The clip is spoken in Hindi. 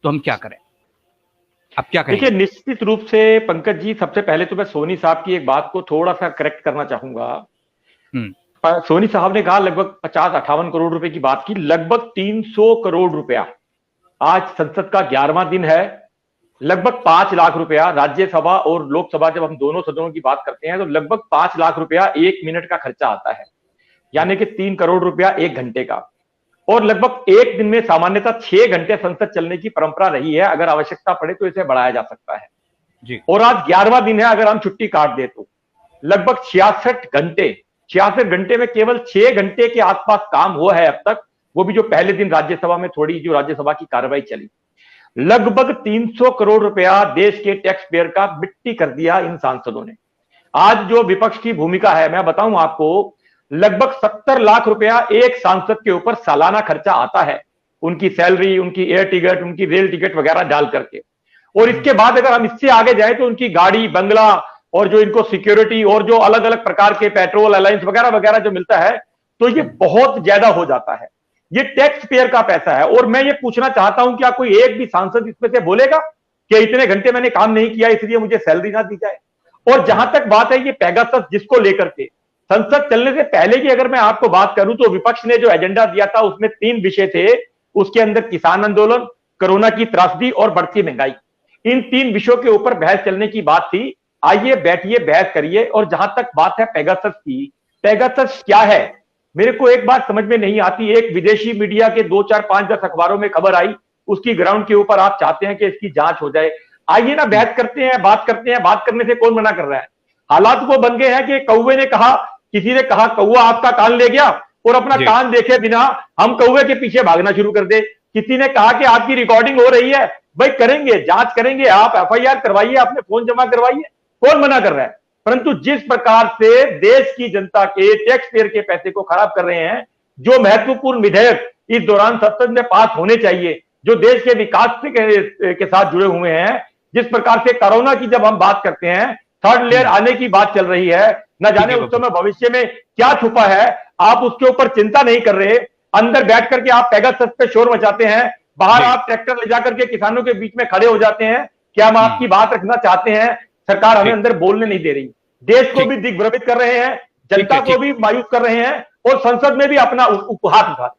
तो हम क्या करें? आप क्या कहेंगे? देखिए, निश्चित रूप से पंकज जी, सबसे पहले तो मैं सोनी साहब की एक बात को थोड़ा सा करेक्ट करना चाहूंगा। हम्म। सोनी साहब ने कहा लगभग 50-58 करोड़ रुपए की बात की, लगभग 300 करोड़ रुपया। आज संसद का 11वां दिन है। लगभग 5 लाख रुपया राज्यसभा और लोकसभा, जब हम दोनों सदनों की बात करते हैं तो लगभग 5 लाख रुपया 1 मिनट का खर्चा आता है, यानी कि 3 करोड़ रुपया 1 घंटे का। और लगभग एक दिन में सामान्यतः 6 घंटे संसद चलने की परंपरा रही है। अगर आवश्यकता पड़े तो इसे बढ़ाया जा सकता है जी। और आज 11वां दिन है। अगर हम छुट्टी काट दे तो लगभग 66 घंटे, 66 घंटे में केवल 6 घंटे के आसपास काम हुआ है अब तक, वो भी जो पहले दिन राज्यसभा में थोड़ी जो राज्यसभा की कार्रवाई चली। लगभग 300 करोड़ रुपया देश के टैक्स पेयर का मिट्टी कर दिया इन सांसदों ने। आज जो विपक्ष की भूमिका है, मैं बताऊं आपको, लगभग 70 लाख रुपया एक सांसद के ऊपर सालाना खर्चा आता है, उनकी सैलरी, उनकी एयर टिकट, उनकी रेल टिकट वगैरह डाल करके। और इसके बाद अगर हम इससे आगे जाए तो उनकी गाड़ी, बंगला और जो इनको सिक्योरिटी और जो अलग अलग प्रकार के पेट्रोल अलायंस वगैरह वगैरह जो मिलता है, तो ये बहुत ज्यादा हो जाता है। ये टैक्स पेयर का पैसा है। और मैं ये पूछना चाहता हूं, क्या कोई एक भी सांसद इसमें से बोलेगा कि इतने घंटे मैंने काम नहीं किया इसलिए मुझे सैलरी ना दी जाए? और जहां तक बात है ये पेगासस जिसको लेकर के, संसद चलने से पहले की अगर मैं आपको बात करूं तो विपक्ष ने जो एजेंडा दिया था उसमें 3 विषय थे। उसके अंदर किसान आंदोलन, कोरोना की त्रासदी और बढ़ती महंगाई, इन 3 विषयों के ऊपर बहस चलने की बात थी। आइए बैठिए, बहस करिए। और जहां तक बात है पेगासस की, पेगासस क्या है? मेरे को एक बात समझ में नहीं आती। एक विदेशी मीडिया के 2, 4, 5, 10 अखबारों में खबर आई, उसकी ग्राउंड के ऊपर आप चाहते हैं कि इसकी जांच हो जाए। आइए ना, बहस करते हैं, बात करते हैं। बात करने से कौन मना कर रहा है? हालात वो बन गए हैं कि कौवे ने कहा, किसी ने कहा कौवा आपका कान ले गया, और अपना कान देखे बिना हम कौवे के पीछे भागना शुरू कर दे। किसी ने कहा कि आपकी रिकॉर्डिंग हो रही है, भाई करेंगे, जांच करेंगे, आप एफआईआर करवाइए, आपने फोन जमा करवाइए, कौन मना कर रहा है? परंतु जिस प्रकार से देश की जनता के टैक्स पेयर के पैसे को खराब कर रहे हैं, जो महत्वपूर्ण विधेयक इस दौरान संसद में पास होने चाहिए, जो देश के विकास के साथ जुड़े हुए हैं, जिस प्रकार से कोरोना की जब हम बात करते हैं, थर्ड लेयर आने की बात चल रही है, न जाने उस समय भविष्य में क्या छुपा है, आप उसके ऊपर चिंता नहीं कर रहे। अंदर बैठ करके आप पेगासस पे शोर मचाते हैं, बाहर आप ट्रैक्टर ले जाकर के किसानों के बीच में खड़े हो जाते हैं कि हम आपकी बात रखना चाहते हैं, सरकार हमें अंदर बोलने नहीं दे रही। देश को भी दिग्भ्रमित कर रहे हैं, जनता को भी मायूस कर रहे हैं, और संसद में भी अपना उपहास उठाते हैं।